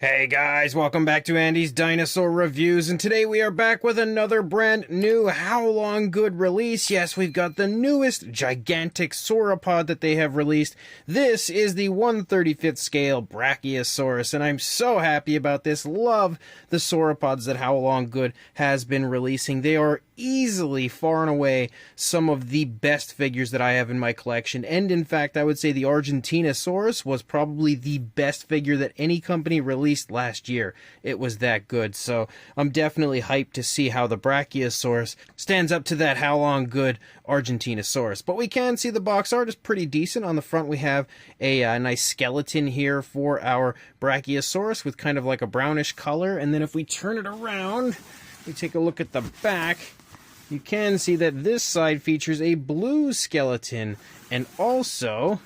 Hey guys, welcome back to Andy's Dinosaur Reviews, and today we are back with another brand new Haolonggood release. Yes, we've got the newest gigantic sauropod that they have released. This is the 1/35th scale Brachiosaurus, and I'm so happy about this. Love the sauropods that Haolonggood has been releasing. They are easily, far and away, some of the best figures that I have in my collection, and in fact, I would say the Argentinosaurus was probably the best figure that any company released last year. It was that good, so I'm definitely hyped to see how the Brachiosaurus stands up to that Haolonggood Argentinosaurus. But we can see the box art is pretty decent. On the front we have a nice skeleton here for our Brachiosaurus with kind of like a brownish color, and then if we turn it around, we take a look at the back, you can see that this side features a blue skeleton, and also,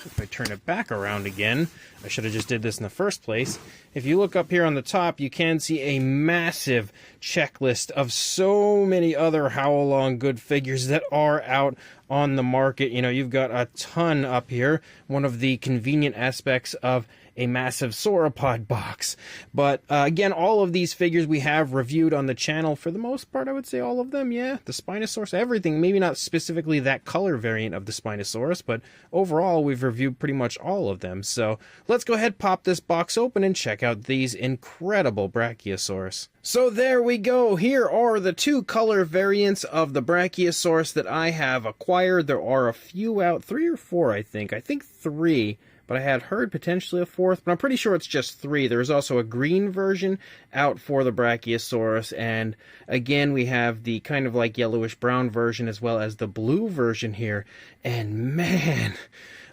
if I turn it back around again, I should have just did this in the first place. If you look up here on the top, you can see a massive checklist of so many other Haolonggood figures that are out on the market. You know, you've got a ton up here. One of the convenient aspects of a massive sauropod box. But again, all of these figures we have reviewed on the channel for the most part. I would say all of them, yeah. The Spinosaurus, everything. Maybe not specifically that color variant of the Spinosaurus, but overall we've reviewed pretty much all of them. So let's go ahead, pop this box open, and check out these incredible Brachiosaurus. So there we go. Here are the two color variants of the Brachiosaurus that I have acquired. There are a few out, 3 or 4 I think. I think 3. But I had heard potentially a 4th, but I'm pretty sure it's just 3. There's also a green version out for the Brachiosaurus, and again, we have the kind of like yellowish-brown version as well as the blue version here, and man,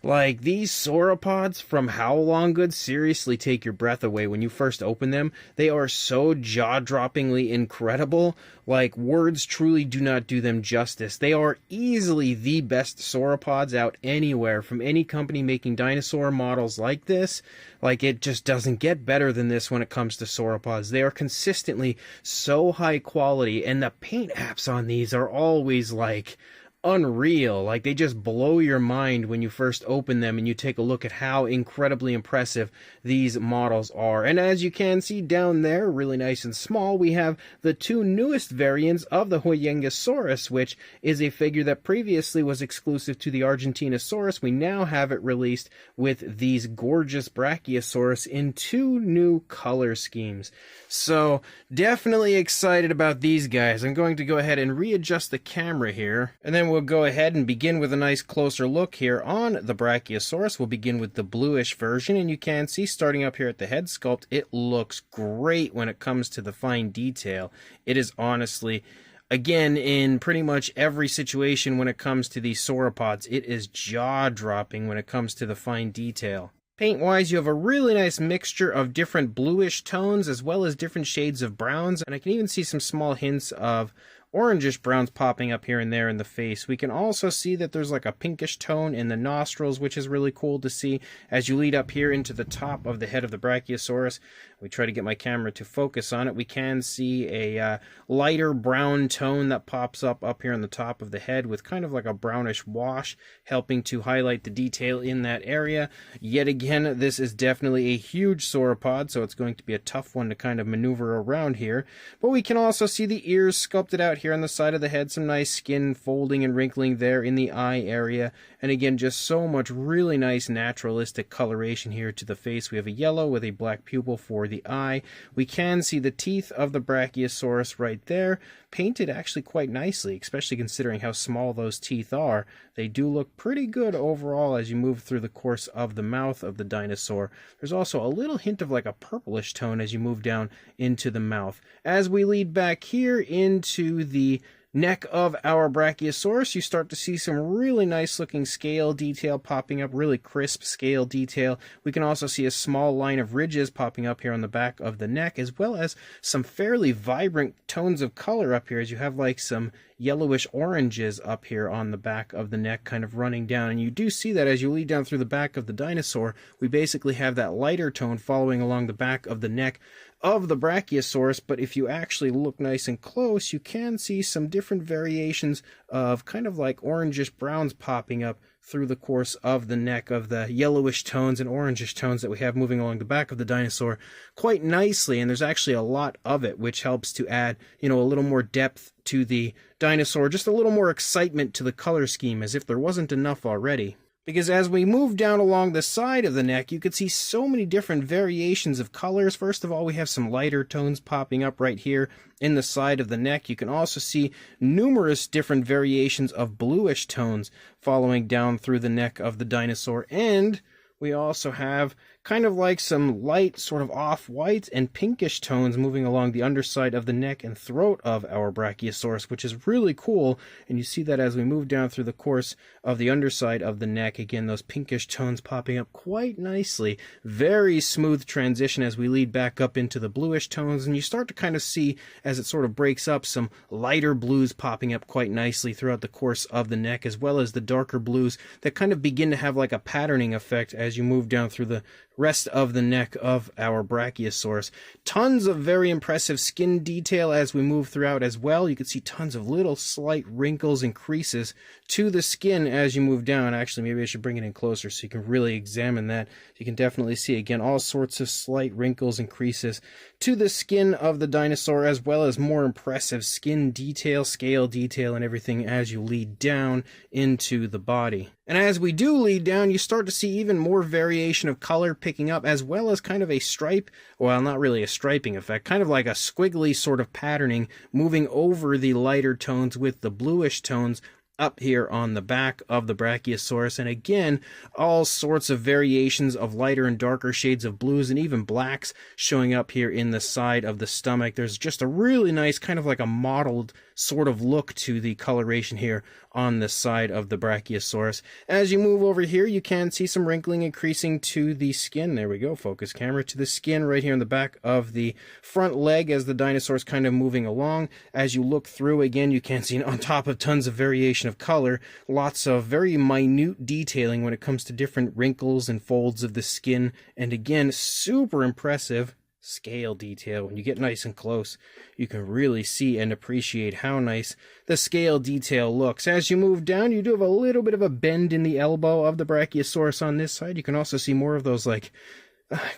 like, these sauropods from Haolonggood seriously take your breath away when you first open them. They are so jaw-droppingly incredible. Like, words truly do not do them justice. They are easily the best sauropods out anywhere from any company making dinosaur models like this. Like, it just doesn't get better than this when it comes to sauropods. They are consistently so high quality, and the paint apps on these are always like unreal. Like, they just blow your mind when you first open them and you take a look at how incredibly impressive these models are. And as you can see down there, really nice and small, we have the two newest variants of the Huayangosaurus, which is a figure that previously was exclusive to the Argentinosaurus. We now have it released with these gorgeous Brachiosaurus in 2 new color schemes. So definitely excited about these guys. I'm going to go ahead and readjust the camera here, and then we'll go ahead and begin with a nice closer look here on the Brachiosaurus. We'll begin with the bluish version, and you can see starting up here at the head sculpt, it looks great when it comes to the fine detail. It is honestly, again, in pretty much every situation when it comes to these sauropods, it is jaw-dropping when it comes to the fine detail. Paint-wise, you have a really nice mixture of different bluish tones as well as different shades of browns, and I can even see some small hints of orangish browns popping up here and there in the face. We can also see that there's like a pinkish tone in the nostrils, which is really cool to see as you lead up here into the top of the head of the Brachiosaurus. We try to get my camera to focus on it. We can see a lighter brown tone that pops up here on the top of the head with kind of like a brownish wash, helping to highlight the detail in that area. Yet again, this is definitely a huge sauropod, so it's going to be a tough one to kind of maneuver around here. But we can also see the ears sculpted out here on the side of the head, some nice skin folding and wrinkling there in the eye area, and again, just so much really nice naturalistic coloration here to the face. We have a yellow with a black pupil for the eye. We can see the teeth of the Brachiosaurus right there, painted actually quite nicely, especially considering how small those teeth are. They do look pretty good overall as you move through the course of the mouth of the dinosaur. There's also a little hint of like a purplish tone as you move down into the mouth. As we lead back here into the neck of our Brachiosaurus, you start to see some really nice looking scale detail popping up, really crisp scale detail. We can also see a small line of ridges popping up here on the back of the neck, as well as some fairly vibrant tones of color up here as you have like some yellowish oranges up here on the back of the neck kind of running down. And you do see that as you lead down through the back of the dinosaur, we basically have that lighter tone following along the back of the neck of the Brachiosaurus, but if you actually look nice and close, you can see some different variations of kind of like orangish browns popping up through the course of the neck of the yellowish tones and orangish tones that we have moving along the back of the dinosaur quite nicely. And there's actually a lot of it, which helps to add, a little more depth to the dinosaur, just a little more excitement to the color scheme, as if there wasn't enough already. Because as we move down along the side of the neck, you can see so many different variations of colors. First of all, we have some lighter tones popping up right here in the side of the neck. You can also see numerous different variations of bluish tones following down through the neck of the dinosaur. And we also have kind of like some light sort of off-white and pinkish tones moving along the underside of the neck and throat of our Brachiosaurus, which is really cool. And you see that as we move down through the course of the underside of the neck. Again, those pinkish tones popping up quite nicely. Very smooth transition as we lead back up into the bluish tones. And you start to kind of see, as it sort of breaks up, some lighter blues popping up quite nicely throughout the course of the neck, as well as the darker blues that kind of begin to have like a patterning effect as you move down through the rest of the neck of our Brachiosaurus. Tons of very impressive skin detail as we move throughout as well. You can see tons of little slight wrinkles and creases to the skin as you move down. Actually, maybe I should bring it in closer so you can really examine that. You can definitely see, again, all sorts of slight wrinkles and creases to the skin of the dinosaur, as well as more impressive skin detail, scale detail, and everything as you lead down into the body. And as we do lead down, you start to see even more variation of color picking up, as well as kind of a stripe, well, not really a striping effect, kind of like a squiggly sort of patterning moving over the lighter tones with the bluish tones up here on the back of the Brachiosaurus. And again, all sorts of variations of lighter and darker shades of blues and even blacks showing up here in the side of the stomach. There's just a really nice kind of like a mottled sort of look to the coloration here on the side of the Brachiosaurus. As you move over here, you can see some wrinkling and creasing to the skin. There we go, focus camera, to the skin right here in the back of the front leg as the dinosaur's kind of moving along. As you look through, again, you can see on top of tons of variation of color, lots of very minute detailing when it comes to different wrinkles and folds of the skin. And again, super impressive scale detail. When you get nice and close, you can really see and appreciate how nice the scale detail looks. As you move down, you do have a little bit of a bend in the elbow of the Brachiosaurus on this side. You can also see more of those like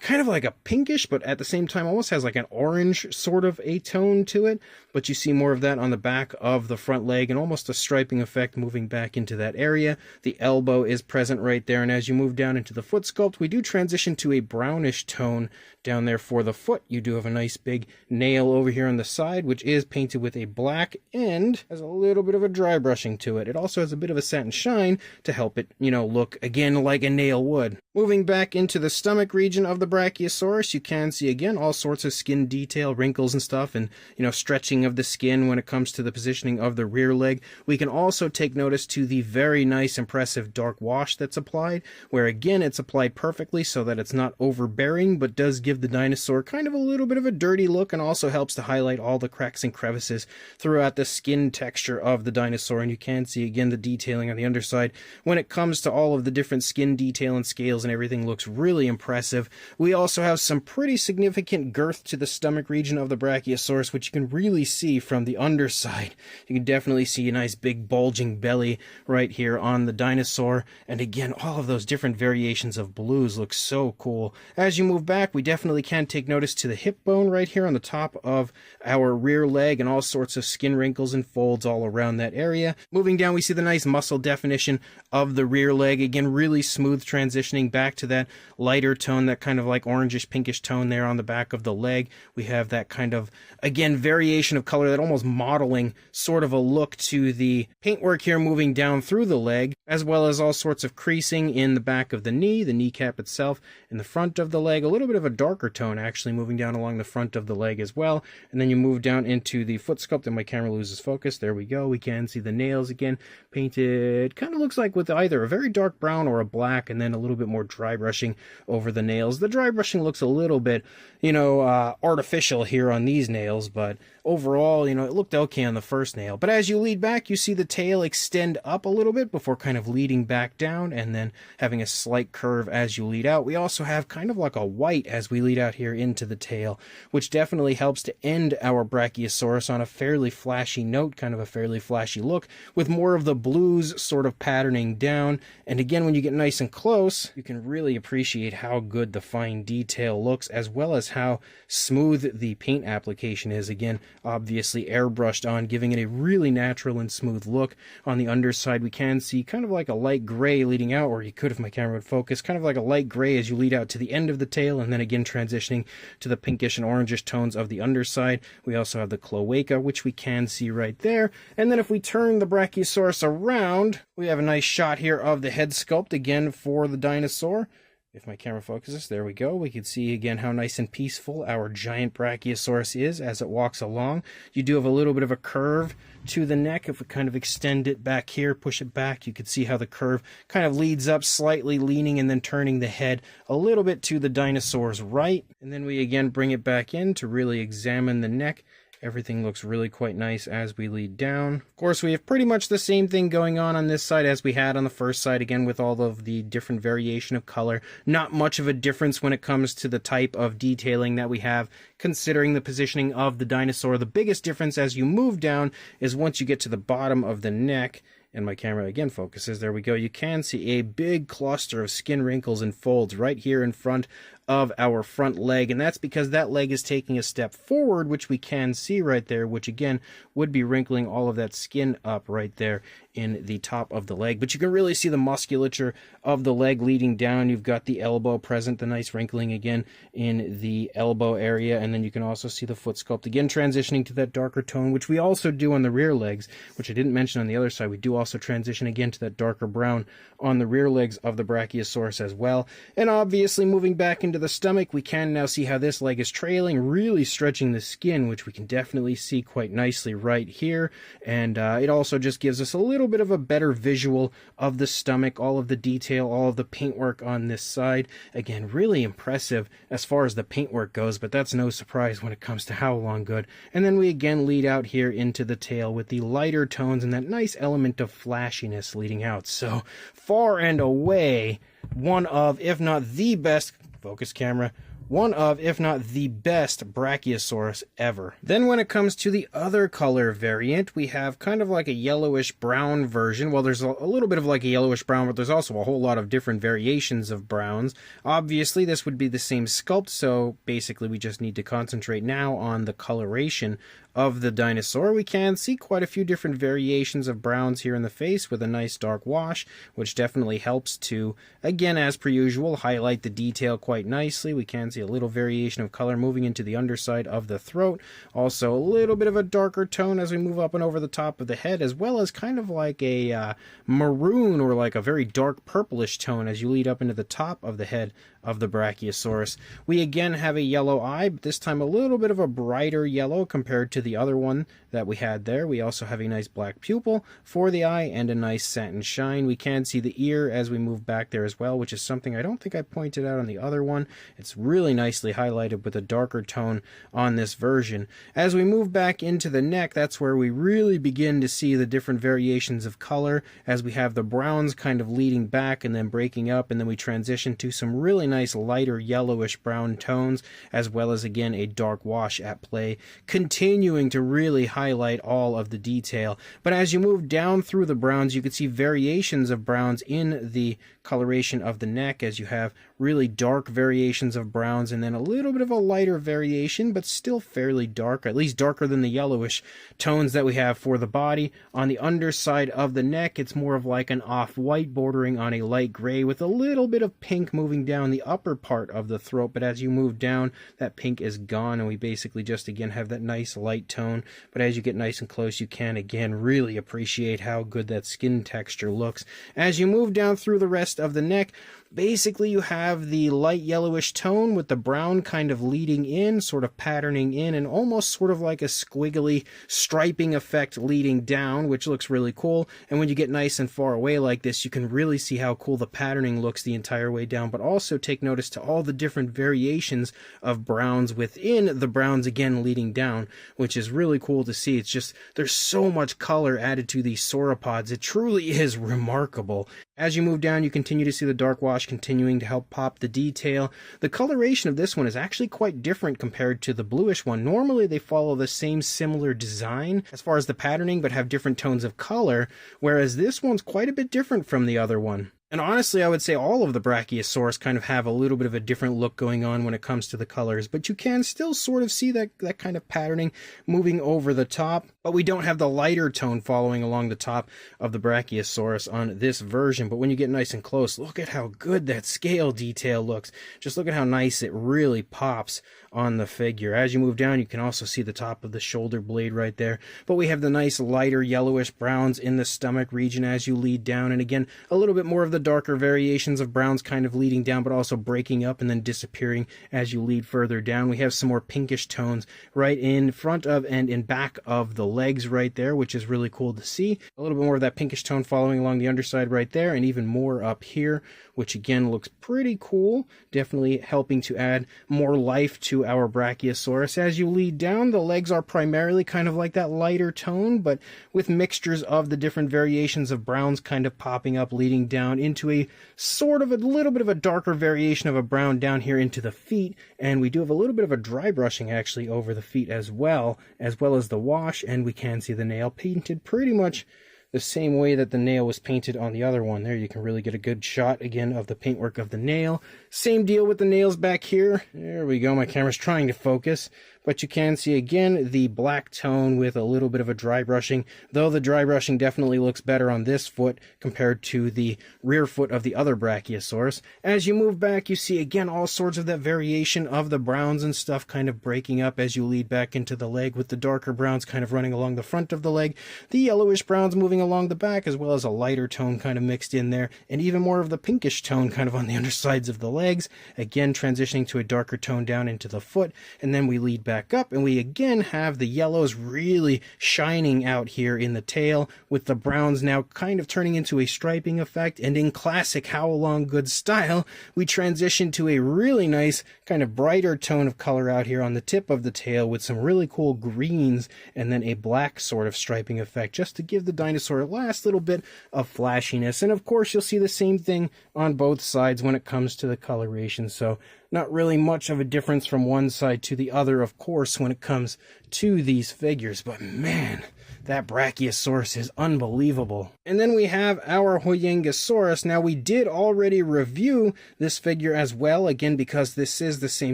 kind of like a pinkish, but at the same time almost has like an orange sort of a tone to it. But you see more of that on the back of the front leg and almost a striping effect moving back into that area. The elbow is present right there. And as you move down into the foot sculpt, we do transition to a brownish tone down there for the foot. You do have a nice big nail over here on the side, which is painted with a black and has a little bit of a dry brushing to it. It also has a bit of a satin shine to help it, look again like a nail would. Moving back into the stomach region of the Brachiosaurus, you can see again all sorts of skin detail, wrinkles and stuff, and stretching of the skin when it comes to the positioning of the rear leg. We can also take notice to the very nice impressive dark wash that's applied, where again it's applied perfectly so that it's not overbearing, but does give the dinosaur kind of a little bit of a dirty look, and also helps to highlight all the cracks and crevices throughout the skin texture of the dinosaur. And you can see again the detailing on the underside when it comes to all of the different skin detail and scales, and everything looks really impressive. We also have some pretty significant girth to the stomach region of the Brachiosaurus, which you can really see from the underside. You can definitely see a nice big bulging belly right here on the dinosaur. And again, all of those different variations of blues look so cool. As you move back, we definitely can take notice to the hip bone right here on the top of our rear leg, and all sorts of skin wrinkles and folds all around that area. Moving down, we see the nice muscle definition of the rear leg. Again, really smooth transitioning back to that lighter tone, that kind of like orangish pinkish tone there on the back of the leg. We have that kind of, again, variation of color, that almost modeling sort of a look to the paintwork here moving down through the leg, as well as all sorts of creasing in the back of the knee, the kneecap itself, in the front of the leg. A little bit of a darker tone actually moving down along the front of the leg as well. And then you move down into the foot sculpt, and my camera loses focus. There we go. We can see the nails again painted, kind of looks like with either a very dark brown or a black, and then a little bit more dry brushing over the nails. The dry brushing looks a little bit, artificial here on these nails, but overall, it looked okay on the first nail. But as you lead back, you see the tail extend up a little bit before kind of leading back down and then having a slight curve as you lead out. We also have kind of like a white as we lead out here into the tail, which definitely helps to end our Brachiosaurus on a fairly flashy note, kind of a fairly flashy look, with more of the blues sort of patterning down. And again, when you get nice and close, you can really appreciate how good the fine detail looks, as well as how smooth the paint application is. Again, obviously airbrushed on, giving it a really natural and smooth look. On the underside, we can see kind of like a light gray leading out, or you could if my camera would focus, kind of like a light gray as you lead out to the end of the tail, and then again transitioning to the pinkish and orangish tones of the underside. We also have the cloaca, which we can see right there. And then if we turn the Brachiosaurus around, we have a nice shot here of the head sculpt again for the dinosaur. If my camera focuses, there we go. We can see again how nice and peaceful our giant Brachiosaurus is as it walks along. You do have a little bit of a curve to the neck. If we kind of extend it back here, push it back, you can see how the curve kind of leads up, slightly leaning and then turning the head a little bit to the dinosaur's right. And then we again bring it back in to really examine the neck. Everything looks really quite nice as we lead down. Of course, we have pretty much the same thing going on this side as we had on the first side, again with all of the different variation of color. Not much of a difference when it comes to the type of detailing that we have, considering the positioning of the dinosaur. The biggest difference as you move down is once you get to the bottom of the neck, and my camera again focuses, there we go, you can see a big cluster of skin wrinkles and folds right here in front of our front leg, and that's because that leg is taking a step forward, which we can see right there, which again would be wrinkling all of that skin up right there in the top of the leg. But you can really see the musculature of the leg leading down. You've got the elbow present, the nice wrinkling again in the elbow area, and then you can also see the foot sculpt again transitioning to that darker tone, which we also do on the rear legs, which I didn't mention on the other side. We do also transition again to that darker brown on the rear legs of the Brachiosaurus as well. And obviously moving back into the stomach, we can now see how this leg is trailing, really stretching the skin, which we can definitely see quite nicely right here. And it also just gives us a little bit of a better visual of the stomach, all of the detail, all of the paintwork on this side. Again, really impressive as far as the paintwork goes, but that's no surprise when it comes to Haolonggood. And then we again lead out here into the tail with the lighter tones and that nice element of flashiness leading out. So far and away, one of, if not the best, focus camera, one of, if not the best Brachiosaurus ever. Then when it comes to the other color variant, we have kind of like a yellowish brown version. Well, there's a little bit of like a yellowish brown, but there's also a whole lot of different variations of browns. Obviously, this would be the same sculpt, so basically we just need to concentrate now on the coloration of the dinosaur. We can see quite a few different variations of browns here in the face with a nice dark wash, which definitely helps to, again, as per usual, highlight the detail quite nicely. We can see a little variation of color moving into the underside of the throat. Also, a little bit of a darker tone as we move up and over the top of the head, as well as kind of like a maroon or like a very dark purplish tone as you lead up into the top of the head of the Brachiosaurus. We again have a yellow eye, but this time a little bit of a brighter yellow compared to the other one that we had there. We also have a nice black pupil for the eye and a nice satin shine. We can see the ear as we move back there as well, which is something I don't think I pointed out on the other one. It's really nicely highlighted with a darker tone on this version. As we move back into the neck, that's where we really begin to see the different variations of color, as we have the browns kind of leading back and then breaking up, and then we transition to some really nice lighter yellowish brown tones, as well as again a dark wash at play, continuing to really highlight all of the detail. But as you move down through the browns, you can see variations of browns in the coloration of the neck, as you have really dark variations of browns and then a little bit of a lighter variation, but still fairly dark, at least darker than the yellowish tones that we have for the body. On the underside of the neck, it's more of like an off-white bordering on a light gray with a little bit of pink moving down the upper part of the throat, but as you move down, that pink is gone and we basically just again have that nice light tone. But as you get nice and close, you can again really appreciate how good that skin texture looks. As you move down through the rest rest of the neck, basically you have the light yellowish tone with the brown kind of leading in, sort of patterning in, and almost sort of like a squiggly striping effect leading down, which looks really cool. And when you get nice and far away like this, you can really see how cool the patterning looks the entire way down, but also take notice to all the different variations of browns within the browns, again leading down, which is really cool to see. It's just, there's so much color added to these sauropods. It truly is remarkable. As you move down, you continue to see the dark wash continuing to help pop the detail. The coloration of this one is actually quite different compared to the bluish one. Normally they follow the same similar design as far as the patterning, but have different tones of color, whereas this one's quite a bit different from the other one. And honestly, I would say all of the Brachiosaurus kind of have a little bit of a different look going on when it comes to the colors, but you can still sort of see that kind of patterning moving over the top, but we don't have the lighter tone following along the top of the Brachiosaurus on this version. But when you get nice and close, look at how good that scale detail looks. Just look at how nice it really pops on the figure. As you move down, you can also see the top of the shoulder blade right there, but we have the nice lighter yellowish browns in the stomach region as you lead down, and again, a little bit more of the darker variations of browns kind of leading down, but also breaking up and then disappearing as you lead further down. We have some more pinkish tones right in front of and in back of the legs right there, which is really cool to see. A little bit more of that pinkish tone following along the underside right there, and even more up here, which again looks pretty cool. Definitely helping to add more life to our Brachiosaurus. As you lead down, the legs are primarily kind of like that lighter tone, but with mixtures of the different variations of browns kind of popping up, leading down into a sort of a little bit of a darker variation of a brown down here into the feet. And we do have a little bit of a dry brushing actually over the feet as well as the wash, and we can see the nail painted pretty much the same way that the nail was painted on the other one. There you can really get a good shot again of the paintwork of the nail. Same deal with the nails back here. There we go, my camera's trying to focus, but you can see again the black tone with a little bit of a dry brushing, though the dry brushing definitely looks better on this foot compared to the rear foot of the other Brachiosaurus. As you move back, you see again all sorts of that variation of the browns and stuff kind of breaking up as you lead back into the leg, with the darker browns kind of running along the front of the leg, the yellowish browns moving along the back, as well as a lighter tone kind of mixed in there, and even more of the pinkish tone kind of on the undersides of the legs, again transitioning to a darker tone down into the foot. And then we lead back up and we again have the yellows really shining out here in the tail, with the browns now kind of turning into a striping effect. And in classic Haolonggood style, we transition to a really nice kind of brighter tone of color out here on the tip of the tail, with some really cool greens and then a black sort of striping effect, just to give the dinosaur a last little bit of flashiness. And of course you'll see the same thing on both sides when it comes to the coloration, so not really much of a difference from one side to the other, of course, when it comes to these figures. But man, that Brachiosaurus is unbelievable. And then we have our Huayangosaurus. Now, we did already review this figure as well, again, because this is the same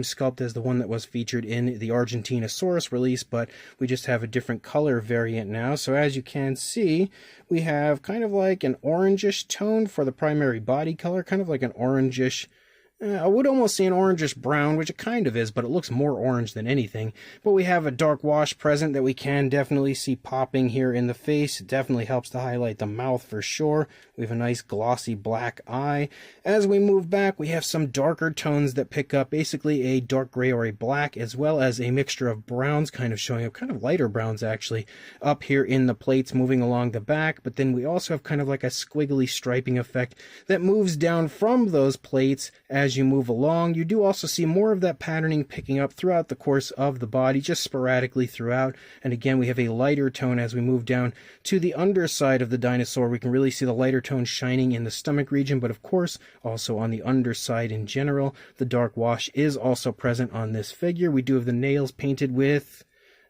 sculpt as the one that was featured in the Argentinosaurus release, but we just have a different color variant now. So as you can see, we have kind of like an orangish tone for the primary body color, kind of like an orangish, I would almost say an orangish brown, which it kind of is, but it looks more orange than anything. But we have a dark wash present that we can definitely see popping here in the face. It definitely helps to highlight the mouth for sure. We have a nice glossy black eye. As we move back, we have some darker tones that pick up basically a dark gray or a black, as well as a mixture of browns kind of showing up, kind of lighter browns actually, up here in the plates moving along the back. But then we also have kind of like a squiggly striping effect that moves down from those plates as you move along. You do also see more of that patterning picking up throughout the course of the body, just sporadically throughout. And again, we have a lighter tone as we move down to the underside of the dinosaur. We can really see the lighter tone shining in the stomach region, but of course also on the underside in general. The dark wash is also present on this figure. We do have the nails painted with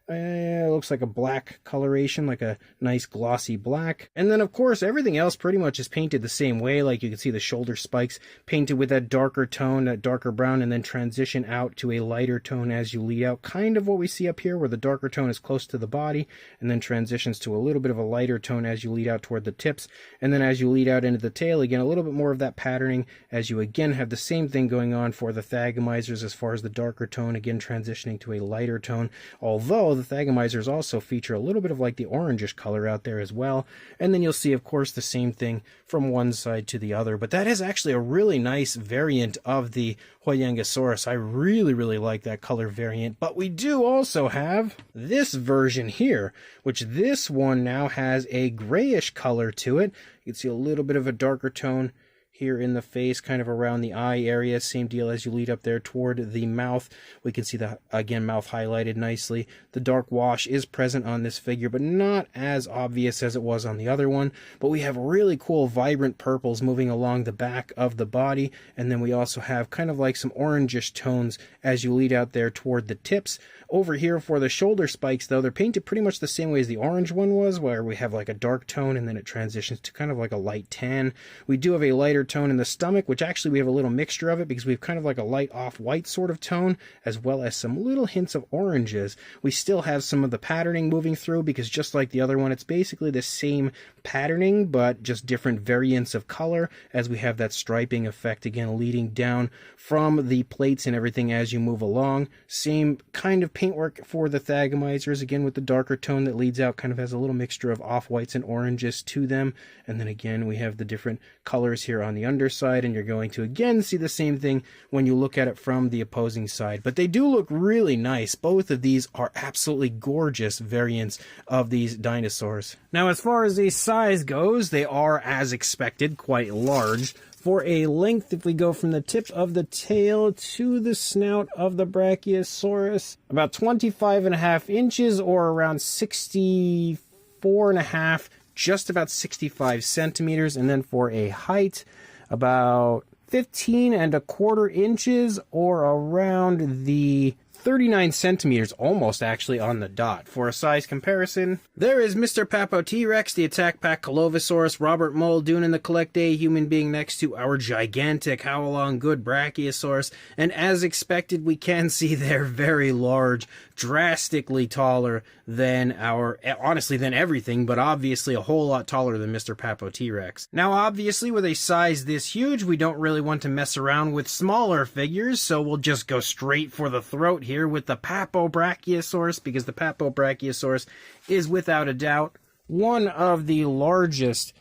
it looks like a black coloration, like a nice glossy black. And then of course everything else pretty much is painted the same way. Like you can see the shoulder spikes painted with that darker tone, that darker brown, and then transition out to a lighter tone as you lead out. Kind of what we see up here, where the darker tone is close to the body and then transitions to a little bit of a lighter tone as you lead out toward the tips. And then as you lead out into the tail, again a little bit more of that patterning as you again have the same thing going on for the thagomizers as far as the darker tone again transitioning to a lighter tone. Although the Thagomisers also feature a little bit of like the orangish color out there as well. And then you'll see, of course, the same thing from one side to the other. But that is actually a really nice variant of the Huayangosaurus. I really, really like that color variant. But we do also have this version here, which this one now has a grayish color to it. You can see a little bit of a darker tone here in the face, kind of around the eye area. Same deal as you lead up there toward the mouth. We can see the, again, mouth highlighted nicely. The dark wash is present on this figure, but not as obvious as it was on the other one. But we have really cool, vibrant purples moving along the back of the body. And then we also have kind of like some orangish tones as you lead out there toward the tips. Over here for the shoulder spikes, though, they're painted pretty much the same way as the orange one was, where we have like a dark tone and then it transitions to kind of like a light tan. We do have a lighter tone in the stomach, which actually we have a little mixture of it because we have kind of like a light off-white sort of tone, as well as some little hints of oranges. We still have some of the patterning moving through because just like the other one, it's basically the same patterning, but just different variants of color, as we have that striping effect again leading down from the plates and everything as you move along. Same kind of paintwork for the Thagomisers, again with the darker tone that leads out, kind of has a little mixture of off-whites and oranges to them. And then again, we have the different colors here on the underside, and you're going to again see the same thing when you look at it from the opposing side. But they do look really nice. Both of these are absolutely gorgeous variants of these dinosaurs. Now, as far as the size goes, they are, as expected, quite large. For a length, if we go from the tip of the tail to the snout of the Brachiosaurus, about 25.5 inches, or around 64.5, just about 65 centimeters. And then for a height, about 15.25 inches, or around the 39 centimeters, almost actually on the dot. For a size comparison, there is Mr. Papo T-Rex, the Attack Pack Haolonggosaurus, Robert Muldoon in the Collect A human being next to our gigantic Haolonggood Brachiosaurus, and as expected, we can see they're very large, drastically taller than our, honestly, than everything, but obviously a whole lot taller than Mr. Papo T-Rex. Now, obviously, with a size this huge, we don't really want to mess around with smaller figures, so we'll just go straight for the throat here with the Papo Brachiosaurus, because the Papo Brachiosaurus is without a doubt one of the largest,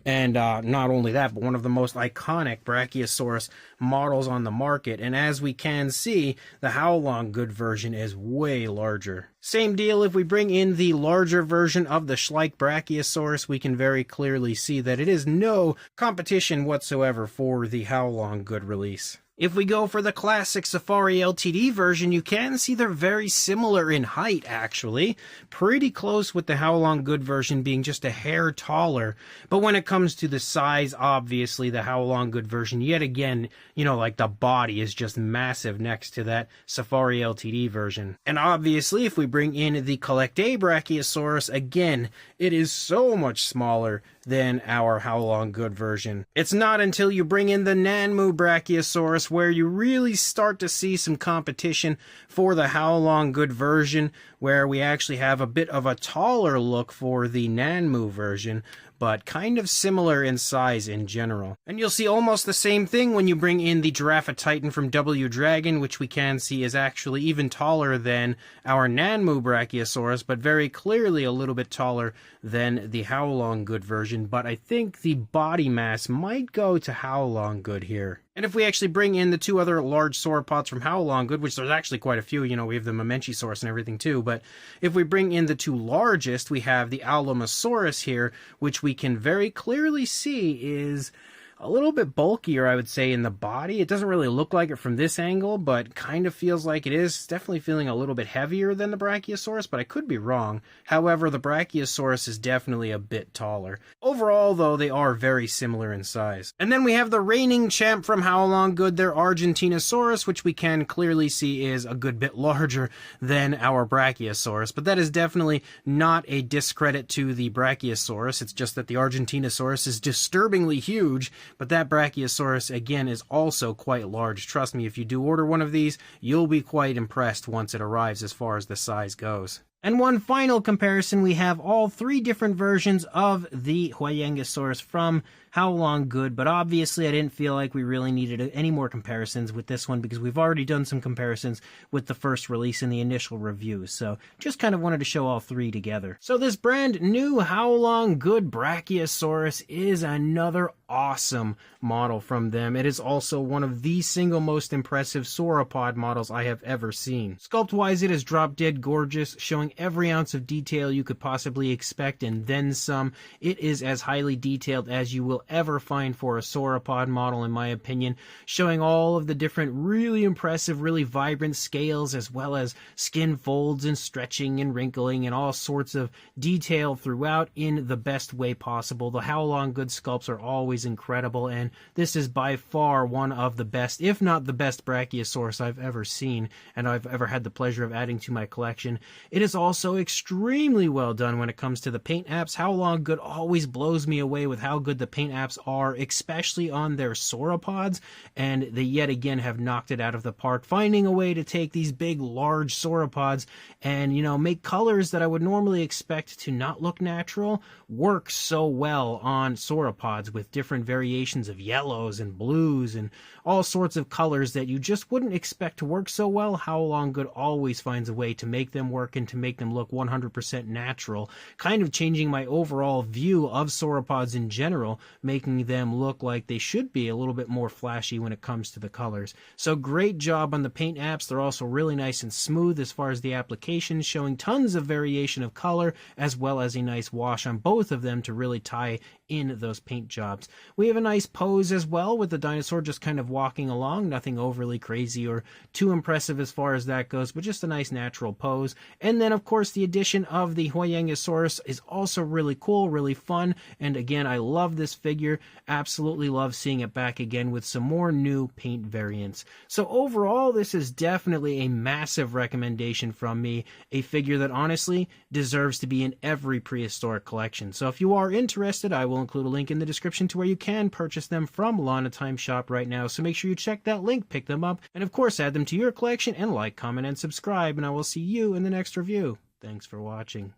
and not only that, but one of the most iconic Brachiosaurus models on the market. And as we can see, the Haolonggood version is way larger. Same deal if we bring in the larger version of the Schleich Brachiosaurus, we can very clearly see that it is no competition whatsoever for the Haolonggood release. If we go for the classic Safari LTD version, you can see they're very similar in height, actually. Pretty close, with the Haolonggood version being just a hair taller. But when it comes to the size, obviously, the Haolonggood version, yet again, you know, like the body is just massive next to that Safari LTD version. And obviously, if we bring in the Collect A Brachiosaurus, again, it is so much smaller than our Haolonggood version. It's not until you bring in the Nanmu Brachiosaurus where you really start to see some competition for the Haolonggood version, where we actually have a bit of a taller look for the Nanmu version, but kind of similar in size in general. And you'll see almost the same thing when you bring in the Giraffatitan from W Dragon, which we can see is actually even taller than our Nanmu Brachiosaurus, but very clearly a little bit taller than the Haolonggood version. But I think the body mass might go to Haolonggood here. And if we actually bring in the two other large sauropods from Haolonggood, which there's actually quite a few, you know, we have the Mamenchisaurus and everything too, but if we bring in the two largest, we have the Allomosaurus here, which we can very clearly see is a little bit bulkier, I would say, in the body. It doesn't really look like it from this angle, but kind of feels like it is. It's definitely feeling a little bit heavier than the Brachiosaurus, but I could be wrong. However, the Brachiosaurus is definitely a bit taller. Overall, though, they are very similar in size. And then we have the reigning champ from Haolonggood, their Argentinosaurus, which we can clearly see is a good bit larger than our Brachiosaurus, but that is definitely not a discredit to the Brachiosaurus. It's just that the Argentinosaurus is disturbingly huge, but that Brachiosaurus, again, is also quite large. Trust me, if you do order one of these, you'll be quite impressed once it arrives as far as the size goes. And one final comparison, we have all three different versions of the Huayangosaurus from Haolonggood, but obviously I didn't feel like we really needed any more comparisons with this one because we've already done some comparisons with the first release in the initial reviews, so just kind of wanted to show all three together. So this brand new Haolonggood Brachiosaurus is another awesome model from them. It is also one of the single most impressive sauropod models I have ever seen. Sculpt-wise, it is drop-dead gorgeous, showing every ounce of detail you could possibly expect and then some. It is as highly detailed as you will ever find for a sauropod model, in my opinion, showing all of the different really impressive, really vibrant scales, as well as skin folds and stretching and wrinkling and all sorts of detail throughout in the best way possible. The Haolonggood sculpts are always incredible, and this is by far one of the best, if not the best, Brachiosaurus I've ever seen and I've ever had the pleasure of adding to my collection. It is also extremely well done when it comes to the paint apps. Haolonggood always blows me away with how good the paint apps are, especially on their sauropods, and they yet again have knocked it out of the park, finding a way to take these big, large sauropods and, you know, make colors that I would normally expect to not look natural work so well on sauropods with different variations of yellows and blues and all sorts of colors that you just wouldn't expect to work so well. Haolonggood always finds a way to make them work and to make them look 100% natural, kind of changing my overall view of sauropods in general, making them look like they should be a little bit more flashy when it comes to the colors. So great job on the paint apps. They're also really nice and smooth as far as the application, showing tons of variation of color as well as a nice wash on both of them to really tie in those paint jobs. We have a nice pose as well with the dinosaur just kind of walking along, nothing overly crazy or too impressive as far as that goes, but just a nice natural pose. And then of course the addition of the Huayangosaurus is also really cool, really fun, and again I love this figure, absolutely love seeing it back again with some more new paint variants. So overall this is definitely a massive recommendation from me, a figure that honestly deserves to be in every prehistoric collection. So if you are interested, I will include a link in the description to where you can purchase them from Lana Time Shop right now, so make sure you check that link, pick them up, and of course add them to your collection, and like, comment, and subscribe, and I will see you in the next review. Thanks for watching.